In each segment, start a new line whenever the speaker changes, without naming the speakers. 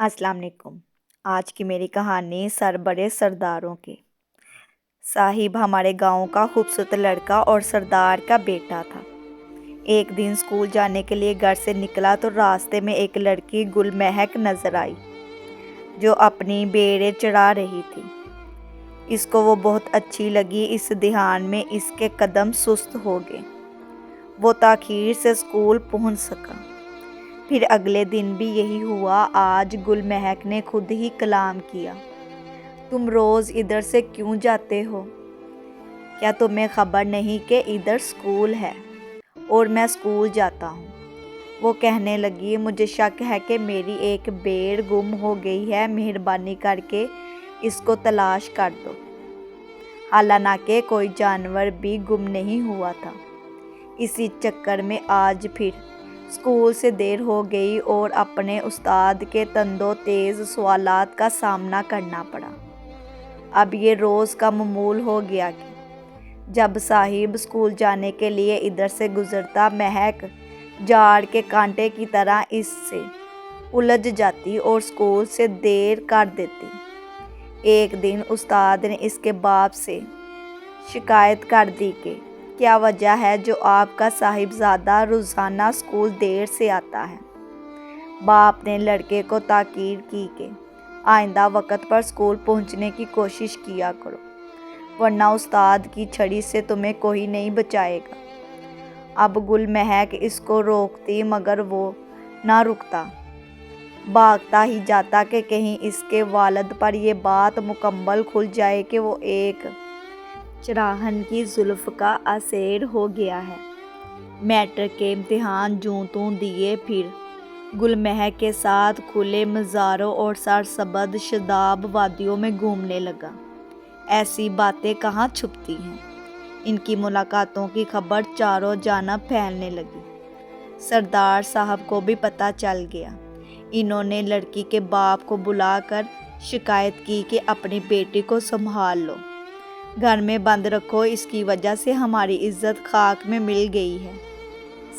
अस्सलाम वालेकुम। आज की मेरी कहानी सरबड़े सरदारों की। साहिब हमारे गांव का खूबसूरत लड़का और सरदार का बेटा था। एक दिन स्कूल जाने के लिए घर से निकला तो रास्ते में एक लड़की गुलमहक नजर आई जो अपनी भेड़ें चरा रही थी। इसको वो बहुत अच्छी लगी। इस ध्यान में इसके कदम सुस्त हो गए। वो ताखीर से स्कूल पहुंच सका। फिर अगले दिन भी यही हुआ। आज गुलमहक ने खुद ही कलाम किया, तुम रोज़ इधर से क्यों जाते हो? क्या तुम्हें खबर नहीं कि इधर स्कूल है और मैं स्कूल जाता हूँ? वो कहने लगी, मुझे शक है कि मेरी एक भेड़ गुम हो गई है। मेहरबानी करके इसको तलाश कर दो। हालांकि कोई जानवर भी गुम नहीं हुआ था। इसी चक्कर में आज फिर स्कूल से देर हो गई और अपने उस्ताद के तंदो तेज़ सवालात का सामना करना पड़ा। अब ये रोज़ का मामूल हो गया कि जब साहिब स्कूल जाने के लिए इधर से गुज़रता, महक जाड़ के कांटे की तरह इससे उलझ जाती और स्कूल से देर कर देती। एक दिन उस्ताद ने इसके बाप से शिकायत कर दी कि क्या वजह है जो आपका साहिबजादा रोज़ाना स्कूल देर से आता है। बाप ने लड़के को ताकीद की कि आइंदा वक्त पर स्कूल पहुंचने की कोशिश किया करो, वरना उस्ताद की छड़ी से तुम्हें कोई नहीं बचाएगा। अब गुलमहक इसको रोकती मगर वो ना रुकता, भागता ही जाता कि कहीं इसके वालिद पर यह बात मुकम्मल खुल जाए कि वो एक चराहन की जुल्फ का असेर हो गया है। मैट्रिक के इम्तिहान जूं तूं दिए फिर गुलमहक के साथ खुले मज़ारों और सरसब्ज़ शदाब वादियों में घूमने लगा। ऐसी बातें कहाँ छुपती हैं। इनकी मुलाकातों की खबर चारों जानब फैलने लगी। सरदार साहब को भी पता चल गया। इन्होंने लड़की के बाप को बुलाकर शिकायत की कि अपनी बेटी को संभाल लो, घर में बंद रखो, इसकी वजह से हमारी इज्जत खाक में मिल गई है।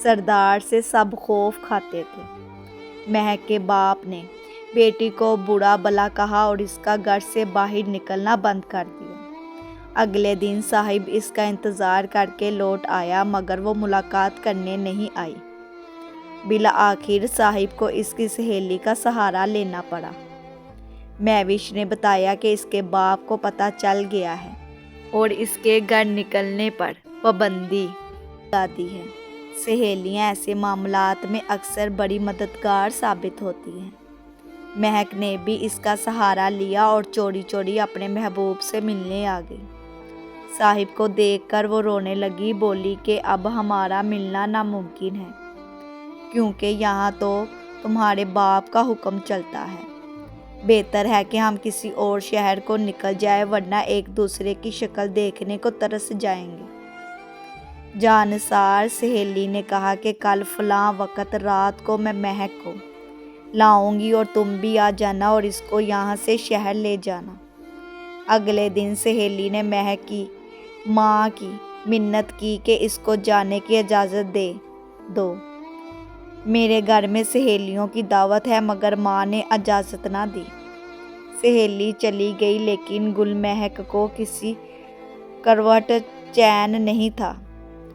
सरदार से सब खौफ खाते थे। महक के बाप ने बेटी को बुरा भला कहा और इसका घर से बाहर निकलना बंद कर दिया। अगले दिन साहिब इसका इंतज़ार करके लौट आया मगर वो मुलाकात करने नहीं आई। बिला आखिर साहिब को इसकी सहेली का सहारा लेना पड़ा। महविश ने बताया कि इसके बाप को पता चल गया है और इसके घर निकलने पर पाबंदी लगा दी है। सहेलियां ऐसे मामलात में अक्सर बड़ी मददगार साबित होती हैं। महक ने भी इसका सहारा लिया और चोरी चोरी अपने महबूब से मिलने आ गई। साहिब को देखकर वो रोने लगी, बोली कि अब हमारा मिलना नामुमकिन है क्योंकि यहाँ तो तुम्हारे बाप का हुक्म चलता है। बेहतर है कि हम किसी और शहर को निकल जाए, वरना एक दूसरे की शक्ल देखने को तरस जाएंगे। जानसार सहेली ने कहा कि कल फलां वक्त रात को मैं महक को लाऊंगी और तुम भी आ जाना और इसको यहाँ से शहर ले जाना। अगले दिन सहेली ने महक की माँ की मिन्नत की कि इसको जाने की इजाज़त दे दो। मेरे घर में सहेलियों की दावत है मगर माँ ने इजाज़त ना दी। सहेली चली गई लेकिन गुलमहक को किसी करवट चैन नहीं था।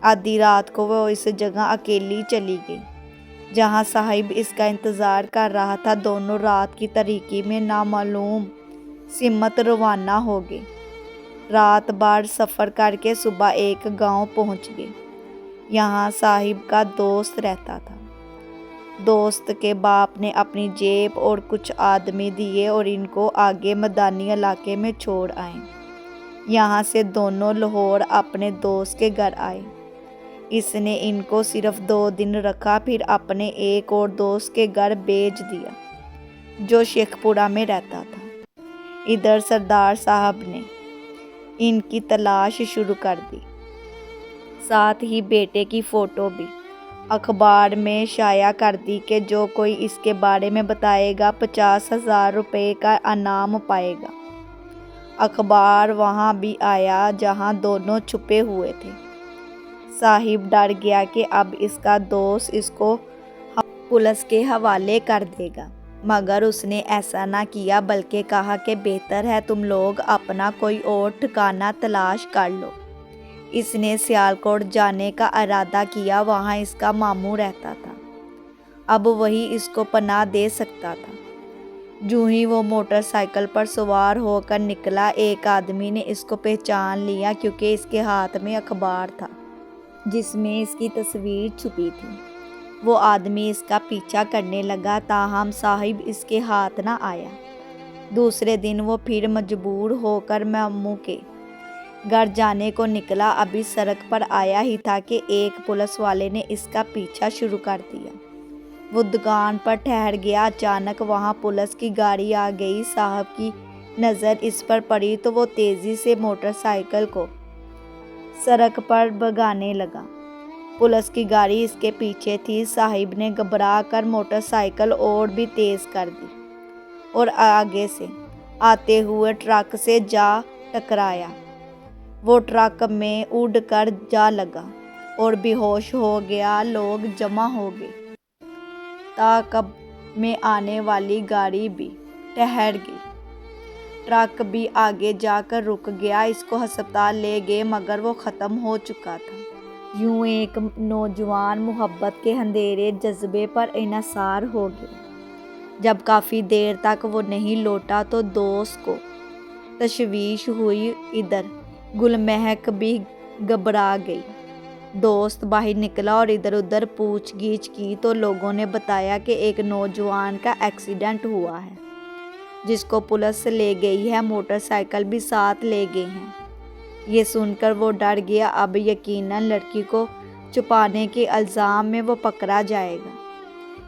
आधी रात को वो इस जगह अकेली चली गई जहाँ साहिब इसका इंतज़ार कर रहा था। दोनों रात की तारीकी में नामालूम सिमत रवाना हो गए। रात भर सफ़र करके सुबह एक गांव पहुँच गए। यहाँ साहिब का दोस्त रहता था। दोस्त के बाप ने अपनी जेब और कुछ आदमी दिए और इनको आगे मैदानी इलाके में छोड़ आए। यहाँ से दोनों लाहौर अपने दोस्त के घर आए। इसने इनको सिर्फ 2 दिन रखा, फिर अपने एक और दोस्त के घर भेज दिया जो शेखपुरा में रहता था। इधर सरदार साहब ने इनकी तलाश शुरू कर दी, साथ ही बेटे की फ़ोटो भी अखबार में शाया कर दी कि जो कोई इसके बारे में बताएगा 50,000 रुपये का इनाम पाएगा। अखबार वहाँ भी आया जहाँ दोनों छुपे हुए थे। साहिब डर गया कि अब इसका दोस्त इसको पुलिस के हवाले कर देगा। मगर उसने ऐसा ना किया बल्कि कहा कि बेहतर है तुम लोग अपना कोई और ठिकाना तलाश कर लो। इसने सियालकोट जाने का इरादा किया, वहाँ इसका मामू रहता था। अब वही इसको पनाह दे सकता था। यूं ही वो मोटरसाइकिल पर सवार होकर निकला, एक आदमी ने इसको पहचान लिया क्योंकि इसके हाथ में अखबार था जिसमें इसकी तस्वीर छुपी थी। वो आदमी इसका पीछा करने लगा, ताहम साहिब इसके हाथ ना आया। दूसरे दिन वो फिर मजबूर होकर मामू के घर जाने को निकला। अभी सड़क पर आया ही था कि एक पुलिस वाले ने इसका पीछा शुरू कर दिया। वो दुकान पर ठहर गया। अचानक वहाँ पुलिस की गाड़ी आ गई। साहब की नज़र इस पर पड़ी तो वो तेज़ी से मोटरसाइकिल को सड़क पर भगाने लगा। पुलिस की गाड़ी इसके पीछे थी। साहिब ने घबरा कर मोटरसाइकिल और भी तेज़ कर दी और आगे से आते हुए ट्रक से जा टकराया। वो ट्रक में उड़कर जा लगा और बेहोश हो गया। लोग जमा हो गए। ताकब में आने वाली गाड़ी भी ठहर गई। ट्रक भी आगे जाकर रुक गया। इसको अस्पताल ले गए मगर वो ख़त्म हो चुका था। यूं एक नौजवान मोहब्बत के अंधेरे जज्बे पर इन्हिसार हो गया। जब काफ़ी देर तक वो नहीं लौटा तो दोस्त को तशवीश हुई। इधर गुलमहक भी घबरा गई। दोस्त बाहर निकला और इधर उधर पूछगीछ की तो लोगों ने बताया कि एक नौजवान का एक्सीडेंट हुआ है जिसको पुलिस ले गई है, मोटरसाइकिल भी साथ ले गए हैं। ये सुनकर वो डर गया। अब यकीनन लड़की को छुपाने के इल्ज़ाम में वो पकड़ा जाएगा।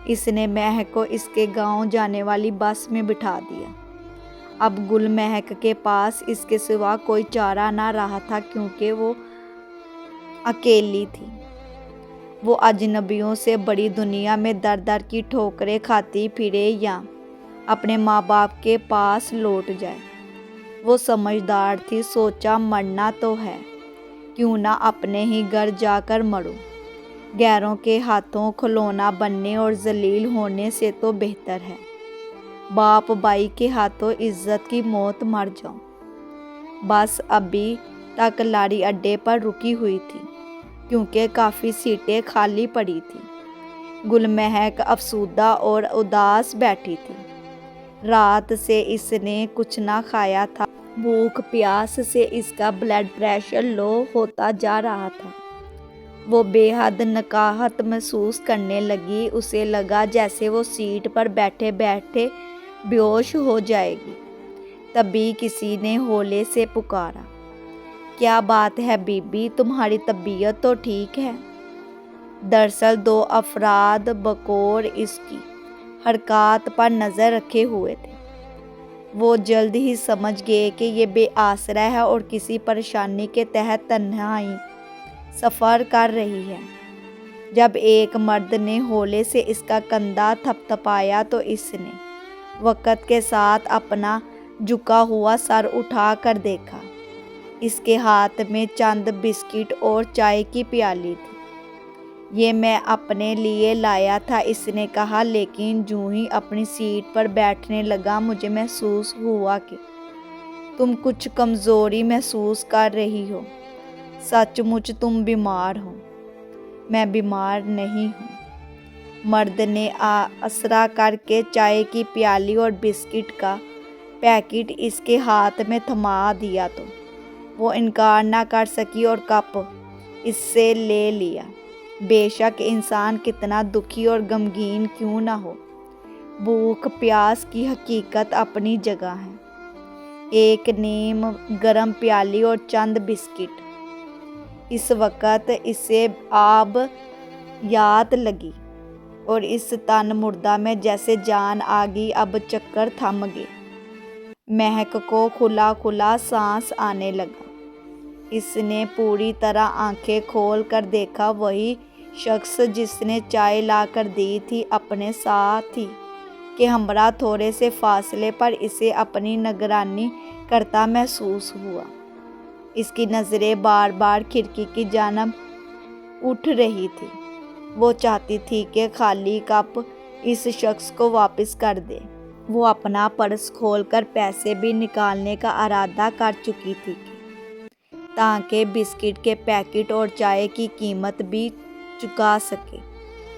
इसने महक को इसके गांव जाने वाली बस में बिठा दिया। अब गुलमहक के पास इसके सिवा कोई चारा ना रहा था क्योंकि वो अकेली थी। वो अजनबियों से बड़ी दुनिया में दर दर की ठोकरें खाती फिरे या अपने माँ बाप के पास लौट जाए। वो समझदार थी। सोचा मरना तो है, क्यों ना अपने ही घर जाकर मरूं। गैरों के हाथों खिलौना बनने और जलील होने से तो बेहतर है बाप भाई के हाथों इज्जत की मौत मर जाऊं। बस अभी तक लारी अड्डे पर रुकी हुई थी क्योंकि काफ़ी सीटें खाली पड़ी थी। गुलमहक अफसुदा और उदास बैठी थी। रात से इसने कुछ ना खाया था। भूख प्यास से इसका ब्लड प्रेशर लो होता जा रहा था। वो बेहद नकाहत महसूस करने लगी। उसे लगा जैसे वो सीट पर बैठे बैठे बेहोश हो जाएगी। तभी किसी ने हौले से पुकारा, क्या बात है बीबी, तुम्हारी तबीयत तो ठीक है? दरअसल दो अफराद बकौर इसकी हरकत पर नज़र रखे हुए थे। वो जल्द ही समझ गए कि ये बेआसरा है और किसी परेशानी के तहत तन्हाई सफ़र कर रही है। जब एक मर्द ने हौले से इसका कंधा थपथपाया तो इसने वक़्त के साथ अपना झुका हुआ सर उठा कर देखा। इसके हाथ में चंद बिस्किट और चाय की प्याली थी। ये मैं अपने लिए लाया था, इसने कहा, लेकिन यूं ही अपनी सीट पर बैठने लगा मुझे महसूस हुआ कि तुम कुछ कमज़ोरी महसूस कर रही हो। सचमुच तुम बीमार हो? मैं बीमार नहीं हूँ। मर्द ने आसरा करके चाय की प्याली और बिस्किट का पैकेट इसके हाथ में थमा दिया तो वो इनकार ना कर सकी और कप इससे ले लिया। बेशक इंसान कितना दुखी और गमगीन क्यों ना हो, भूख प्यास की हकीकत अपनी जगह है। एक नीम गरम प्याली और चंद बिस्किट। इस वक़्त इसे आब याद लगी और इस तन मुर्दा में जैसे जान आ गई। अब चक्कर थम गए। महक को खुला खुला सांस आने लगा। इसने पूरी तरह आंखें खोल कर देखा। वही शख्स जिसने चाय ला कर दी थी अपने साथ ही कि हमरा थोड़े से फासले पर इसे अपनी निगरानी करता महसूस हुआ। इसकी नज़रें बार बार खिड़की की जानब उठ रही थी। वो चाहती थी कि खाली कप इस शख्स को वापस कर दे। वो अपना पर्स खोलकर पैसे भी निकालने का इरादा कर चुकी थी ताकि बिस्किट के पैकेट और चाय की कीमत भी चुका सके।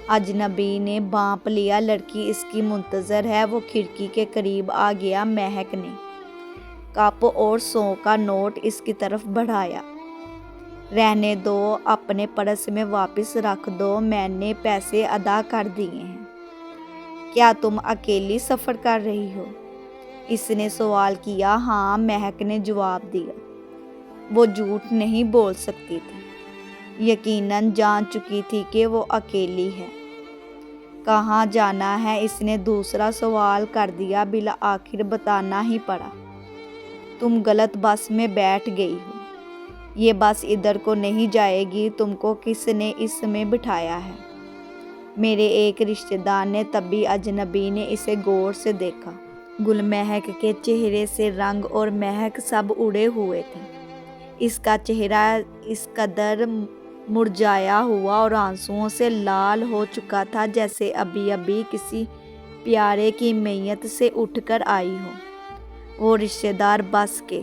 अजनबी ने भांप लिया, लड़की इसकी मुंतजर है। वो खिड़की के करीब आ गया। महक ने कप और 100 का नोट इसकी तरफ बढ़ाया। रहने दो, अपने पर्स में वापस रख दो, मैंने पैसे अदा कर दिए हैं। क्या तुम अकेली सफ़र कर रही हो? इसने सवाल किया। हाँ, महक ने जवाब दिया। वो झूठ नहीं बोल सकती थी, यकीनन जान चुकी थी कि वो अकेली है। कहाँ जाना है? इसने दूसरा सवाल कर दिया। बिला आखिर बताना ही पड़ा। तुम गलत बस में बैठ गई हो। ये बस इधर को नहीं जाएगी। तुमको किसने इसमें बिठाया है? मेरे एक रिश्तेदार ने। तभी अजनबी ने इसे गौर से देखा। गुलमहक के चेहरे से रंग और महक सब उड़े हुए थे। इसका चेहरा इस कदर मुरझाया हुआ और आंसुओं से लाल हो चुका था जैसे अभी अभी किसी प्यारे की मैयत से उठकर आई हो। वो रिश्तेदार बस के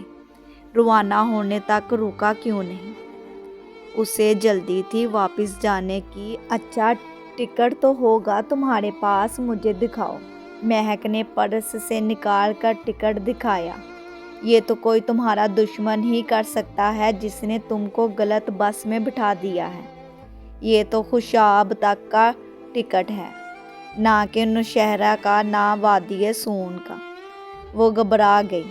रवाना होने तक रुका क्यों नहीं? उसे जल्दी थी वापस जाने की। अच्छा, टिकट तो होगा तुम्हारे पास, मुझे दिखाओ। महक ने पर्स से निकाल कर टिकट दिखाया। ये तो कोई तुम्हारा दुश्मन ही कर सकता है जिसने तुमको गलत बस में बिठा दिया है। ये तो खुशाब तक का टिकट है, ना कि नौशहरा का, ना वादी सून का। वो घबरा गई।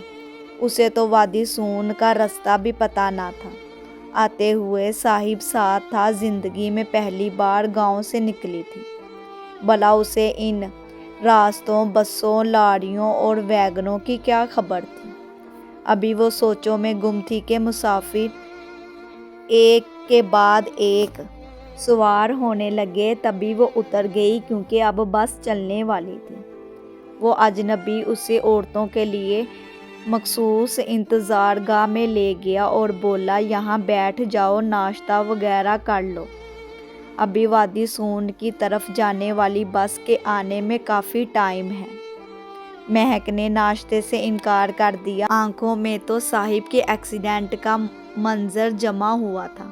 उसे तो वादी सून का रास्ता भी पता ना था। आते हुए साहिब साथ था। जिंदगी में पहली बार गांव से निकली थी। भला उसे इन रास्तों, बसों, लारियों और वैगनों की क्या खबर थी? अभी वो सोचों में गुम थी कि मुसाफिर एक के बाद एक सवार होने लगे। तभी वो उतर गई क्योंकि अब बस चलने वाली थी। वो अजनबी उसे औरतों के लिए मखसूस इंतज़ार गाह में ले गया और बोला, यहाँ बैठ जाओ, नाश्ता वगैरह कर लो। अभी वादी सून की तरफ जाने वाली बस के आने में काफ़ी टाइम है। महक ने नाश्ते से इनकार कर दिया। आंखों में तो साहिब के एक्सीडेंट का मंजर जमा हुआ था।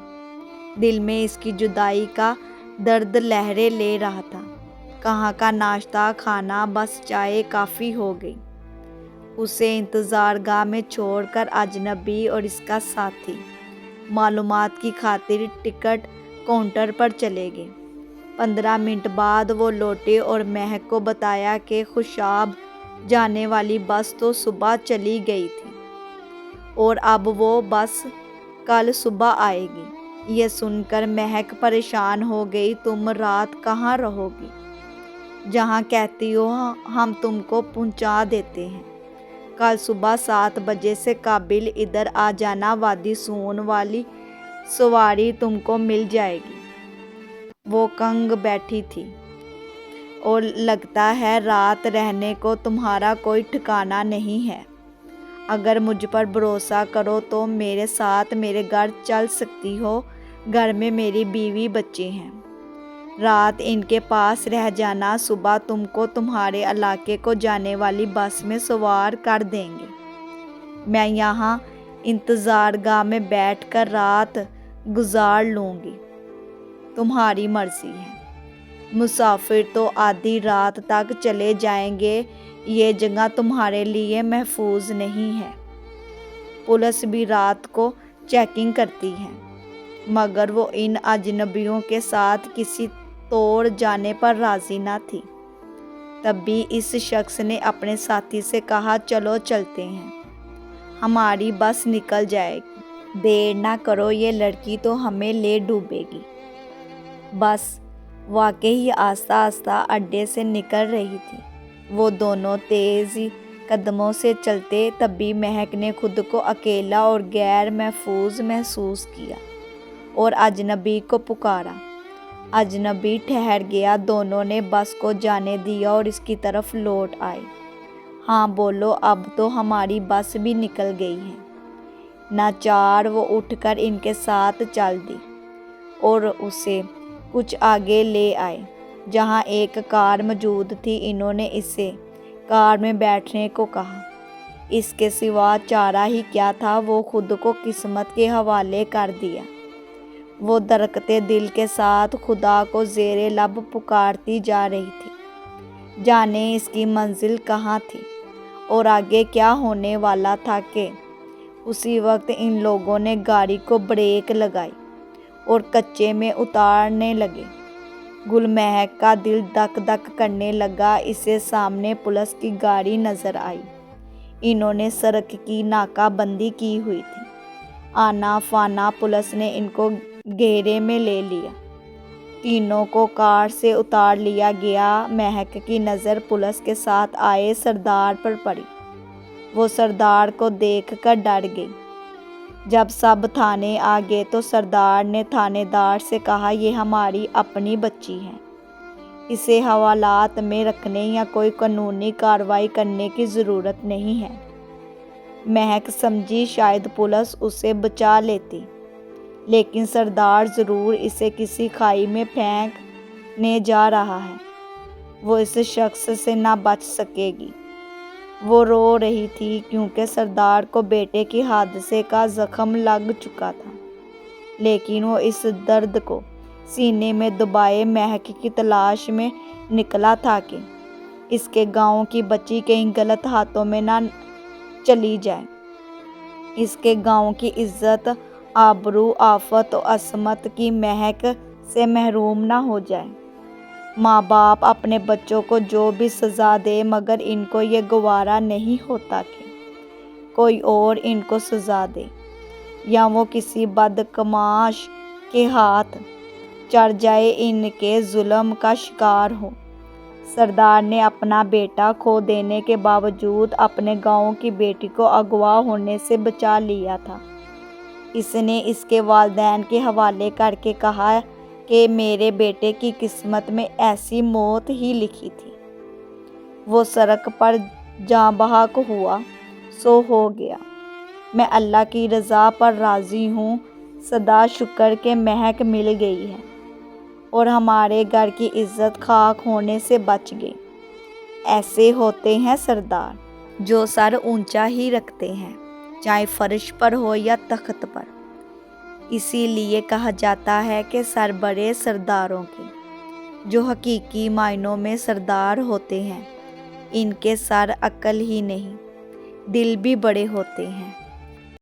दिल में इसकी जुदाई का दर्द लहरें ले रहा था। कहाँ का नाश्ता खाना, बस चाय काफ़ी हो गई। उसे इंतज़ार गाह में छोड़कर अजनबी और इसका साथी मालूमात की खातिर टिकट काउंटर पर चले गए। 15 मिनट बाद वो लौटे और महक को बताया कि खुशाब जाने वाली बस तो सुबह चली गई थी और अब वो बस कल सुबह आएगी। ये सुनकर महक परेशान हो गई। तुम रात कहाँ रहोगी? जहाँ कहती हो हम तुमको पहुँचा देते हैं। कल सुबह 7 बजे से काबिल इधर आ जाना। वादी सून वाली सवारी तुमको मिल जाएगी। वो कंग बैठी थी। और लगता है रात रहने को तुम्हारा कोई ठिकाना नहीं है। अगर मुझ पर भरोसा करो तो मेरे साथ मेरे घर चल सकती हो। घर में मेरी बीवी बच्चे हैं। रात इनके पास रह जाना। सुबह तुमको तुम्हारे इलाके को जाने वाली बस में सवार कर देंगे। मैं यहाँ इंतज़ार गाह में बैठकर रात गुजार लूँगी। तुम्हारी मर्ज़ी है। मुसाफिर तो आधी रात तक चले जाएंगे। ये जगह तुम्हारे लिए महफूज नहीं है। पुलिस भी रात को चेकिंग करती है। मगर वो इन अजनबियों के साथ किसी तोड़ जाने पर राज़ी ना थी। तभी इस शख्स ने अपने साथी से कहा, चलो चलते हैं, हमारी बस निकल जाएगी। देर ना करो, ये लड़की तो हमें ले डूबेगी। बस वाकई आस्ता आस्ता अड्डे से निकल रही थी। वो दोनों तेज़ कदमों से चलते। तभी महक ने खुद को अकेला और गैर महफूज महसूस किया और अजनबी को पुकारा। अजनबी ठहर गया। दोनों ने बस को जाने दिया और इसकी तरफ लौट आए। हाँ बोलो, अब तो हमारी बस भी निकल गई है। नाचार वो उठकर इनके साथ चल दी और उसे कुछ आगे ले आए। جہاں ایک کار موجود تھی، انہوں نے اسے کار میں بیٹھنے کو کہا۔ اس کے سوا چارہ ہی کیا تھا، وہ خود کو قسمت کے حوالے کر دیا۔ وہ دھڑکتے دل کے ساتھ خدا کو زیر لب پکارتی جا رہی تھی، جانے اس کی منزل کہاں تھی اور آگے کیا ہونے والا تھا کہ اسی وقت ان لوگوں نے گاڑی کو بریک لگائی اور کچے میں اتارنے لگے۔ گل مہک کا دل دھک دھک کرنے لگا۔ اسے سامنے پولیس کی گاڑی نظر آئی۔ انہوں نے سڑک کی ناکہ بندی کی ہوئی تھی۔ آنا فانا پولیس نے ان کو گھیرے میں لے لیا۔ تینوں کو کار سے اتار لیا گیا۔ مہک کی نظر پولیس کے ساتھ آئے سردار پر پڑی۔ وہ سردار کو دیکھ کر ڈر گئی۔ جب سب تھانے آ گئے تو سردار نے تھانے دار سے کہا، یہ ہماری اپنی بچی ہے، اسے حوالات میں رکھنے یا کوئی قانونی کارروائی کرنے کی ضرورت نہیں ہے۔ مہک سمجھی شاید پولیس اسے بچا لیتی، لیکن سردار ضرور اسے کسی کھائی میں پھینکنے جا رہا ہے۔ وہ اس شخص سے نہ بچ سکے گی۔ وہ رو رہی تھی کیونکہ سردار کو بیٹے کے حادثے کا زخم لگ چکا تھا، لیکن وہ اس درد کو سینے میں دبائے مہک کی تلاش میں نکلا تھا کہ اس کے گاؤں کی بچی کہیں غلط ہاتھوں میں نہ چلی جائے، اس کے گاؤں کی عزت، آبرو، آفت و عصمت کی مہک سے محروم نہ ہو جائے۔ ماں باپ اپنے بچوں کو جو بھی سزا دے، مگر ان کو یہ گوارا نہیں ہوتا کہ کوئی اور ان کو سزا دے یا وہ کسی بدکماش کے ہاتھ چڑھ جائے، ان کے ظلم کا شکار ہو۔ سردار نے اپنا بیٹا کھو دینے کے باوجود اپنے گاؤں کی بیٹی کو اغوا ہونے سے بچا لیا تھا۔ اس نے اس کے والدین کے حوالے کر کے کہا کہ میرے بیٹے کی قسمت میں ایسی موت ہی لکھی تھی۔ وہ سڑک پر جاں بحق ہوا سو ہو گیا۔ میں اللہ کی رضا پر راضی ہوں، صدا شکر کہ مہک مل گئی ہے اور ہمارے گھر کی عزت خاک ہونے سے بچ گئی۔ ایسے ہوتے ہیں سردار جو سر اونچا ہی رکھتے ہیں، چاہے فرش پر ہو یا تخت پر۔ اسی لیے کہا جاتا ہے کہ سر بڑے سرداروں کے۔ جو حقیقی معنوں میں سردار ہوتے ہیں، ان کے سر عقل ہی نہیں، دل بھی بڑے ہوتے ہیں۔